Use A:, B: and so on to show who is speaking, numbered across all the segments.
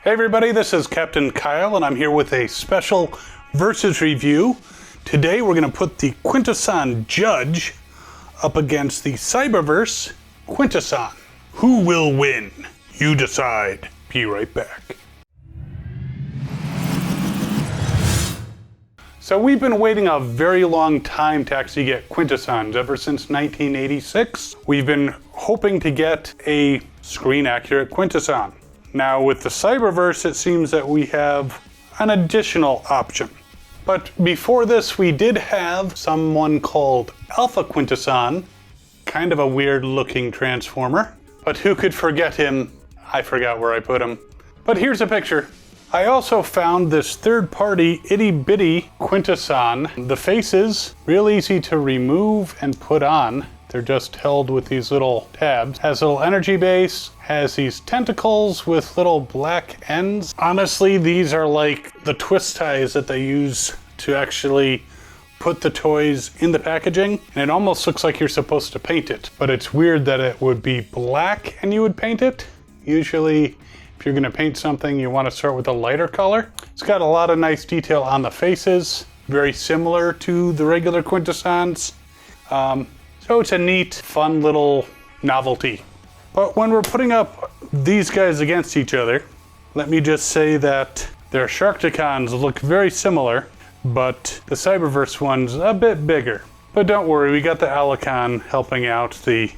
A: Hey everybody, this is Captain Kyle and I'm here with a special versus review. Today we're going to put the Quintesson Judge up against the Cyberverse Quintesson. Who will win? You decide. Be right back. So we've been waiting a very long time to actually get Quintessons. Ever since 1986, we've been hoping to get a screen-accurate Quintesson. Now with the Cyberverse, it seems that we have an additional option. But before this, we did have someone called Alpha Quintesson, kind of a weird looking Transformer. But who could forget him? I forgot where I put him. But here's a picture. I also found this third-party itty-bitty Quintesson. The faces, real easy to remove and put on. They're just held with these little tabs. Has a little energy base, has these tentacles with little black ends. Honestly, these are like the twist ties that they use to actually put the toys in the packaging. And it almost looks like you're supposed to paint it, but it's weird that it would be black and you would paint it. Usually, if you're gonna paint something, you wanna start with a lighter color. It's got a lot of nice detail on the faces, very similar to the regular Quintessons. So it's a neat, fun little novelty. But when we're putting up these guys against each other, let me just say that their Sharkticons look very similar, but the Cyberverse one's a bit bigger. But don't worry, we got the Alpha helping out the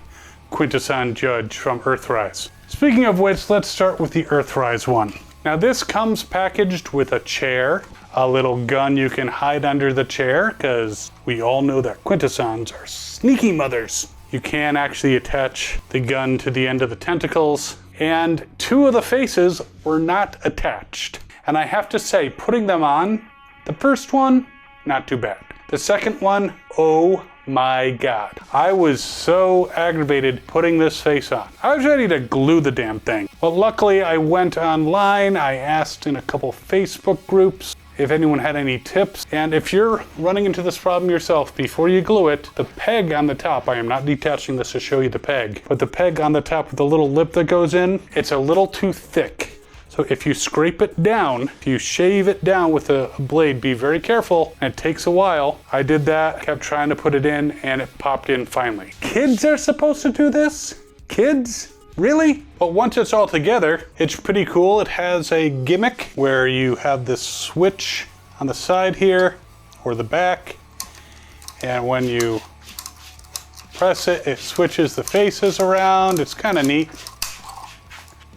A: Quintesson Judge from Earthrise. Speaking of which, let's start with the Earthrise one. Now this comes packaged with a chair, a little gun you can hide under the chair, because we all know that Quintessons are sneaky mothers. You can actually attach the gun to the end of the tentacles, and two of the faces were not attached. And I have to say, putting them on, the first one, not too bad. The second one, oh my God. I was so aggravated putting this face on. I was ready to glue the damn thing. But luckily I went online, I asked in a couple Facebook groups if anyone had any tips. And if you're running into this problem yourself, before you glue it, the peg on the top, I am not detaching this to show you the peg, but the peg on the top with the little lip that goes in, it's a little too thick. So if you scrape it down, if you shave it down with a blade, be very careful, and it takes a while. I did that, kept trying to put it in, and it popped in finally. Kids are supposed to do this? Kids? Really? But once it's all together, it's pretty cool. It has a gimmick where you have this switch on the side here, or the back, and when you press it, it switches the faces around. It's kind of neat.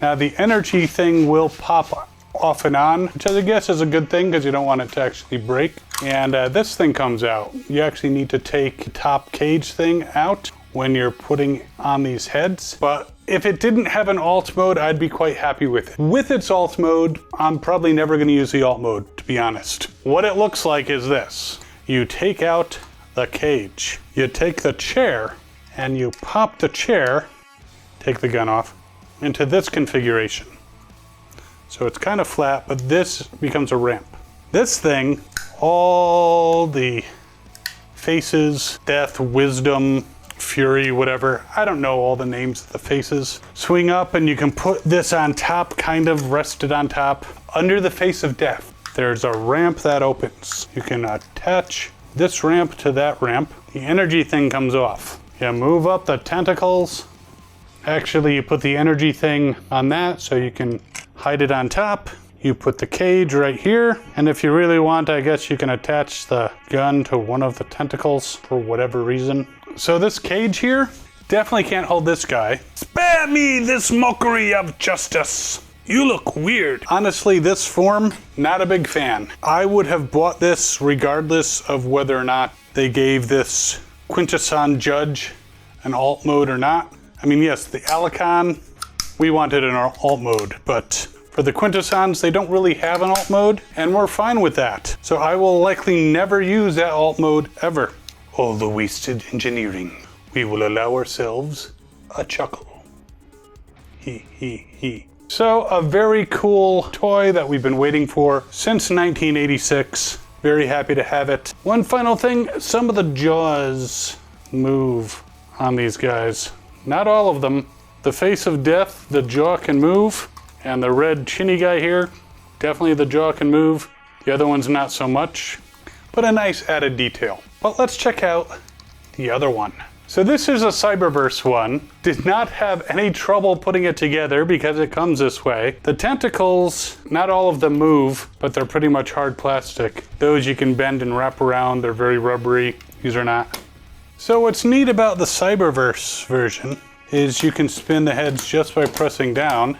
A: Now the energy thing will pop off and on, which I guess is a good thing because you don't want it to actually break. And this thing comes out. You actually need to take the top cage thing out when you're putting on these heads. But if it didn't have an alt mode, I'd be quite happy with it. With its alt mode, I'm probably never going to use the alt mode, to be honest. What it looks like is this. You take out the cage. You take the chair and you pop the chair, take the gun off, into this configuration. So it's kind of flat, but this becomes a ramp. This thing, all the faces, death, wisdom, fury, whatever, I don't know all the names of the faces, swing up and you can put this on top, kind of rested on top, under the face of death. There's a ramp that opens. You can attach this ramp to that ramp. The energy thing comes off. You move up the tentacles. Actually, you put the energy thing on that so you can hide it on top. You put the cage right here. And if you really want, I guess you can attach the gun to one of the tentacles for whatever reason. So this cage here definitely can't hold this guy. Spare me this mockery of justice. You look weird. Honestly, this form, not a big fan. I would have bought this regardless of whether or not they gave this Quintesson Judge an alt mode or not. I mean, yes, the Alpha, we wanted an alt mode, but for the Quintessons, they don't really have an alt mode, and we're fine with that. So I will likely never use that alt mode ever. All the wasted engineering. We will allow ourselves a chuckle. He, he. So a very cool toy that we've been waiting for since 1986. Very happy to have it. One final thing, some of the jaws move on these guys. Not all of them. The face of death, the jaw can move. And the red chinny guy here, definitely the jaw can move. The other one's not so much, but a nice added detail. But let's check out the other one. So this is a Cyberverse one. Did not have any trouble putting it together because it comes this way. The tentacles, not all of them move, but they're pretty much hard plastic. Those you can bend and wrap around. They're very rubbery. These are not. So what's neat about the Cyberverse version is you can spin the heads just by pressing down.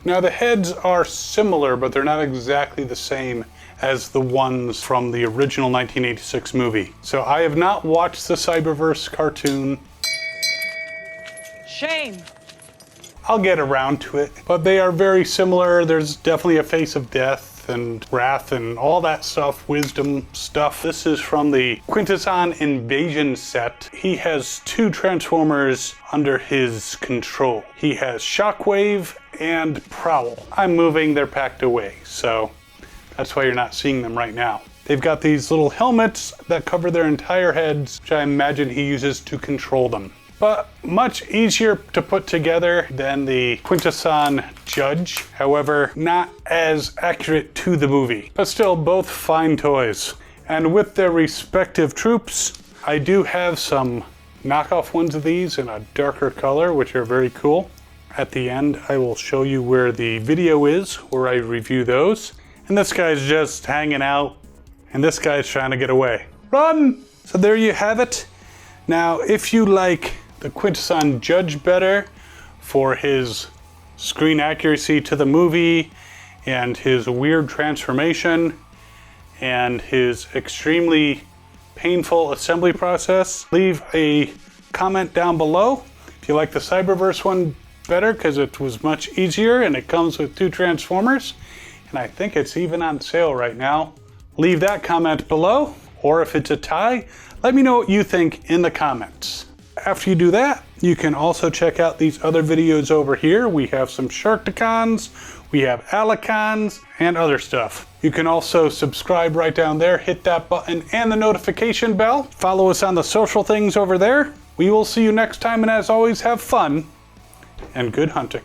A: Now the heads are similar, but they're not exactly the same as the ones from the original 1986 movie. So I have not watched the Cyberverse cartoon.
B: Shame.
A: I'll get around to it, but they are very similar. There's definitely a face of death and wrath and all that stuff, wisdom stuff. This is from the Quintesson Invasion set. He has 2 Transformers under his control. He has Shockwave and Prowl. I'm moving, they're packed away, so that's why you're not seeing them right now. They've got these little helmets that cover their entire heads, which I imagine he uses to control them. But much easier to put together than the Quintesson Judge. However, not as accurate to the movie, but still both fine toys. And with their respective troops, I do have some knockoff ones of these in a darker color, which are very cool. At the end, I will show you where the video is, where I review those. And this guy's just hanging out, and this guy's trying to get away. Run! So there you have it. Now, if you like the Quintesson Judge better for his screen accuracy to the movie and his weird transformation and his extremely painful assembly process, leave a comment down below. If you like the Cyberverse one better because it was much easier and it comes with 2 Transformers, and I think it's even on sale right now. Leave that comment below, or if it's a tie, let me know what you think in the comments. After you do that, you can also check out these other videos over here. We have some Sharkticons, we have Alicons, and other stuff. You can also subscribe right down there, hit that button and the notification bell. Follow us on the social things over there. We will see you next time, and as always, have fun and good hunting.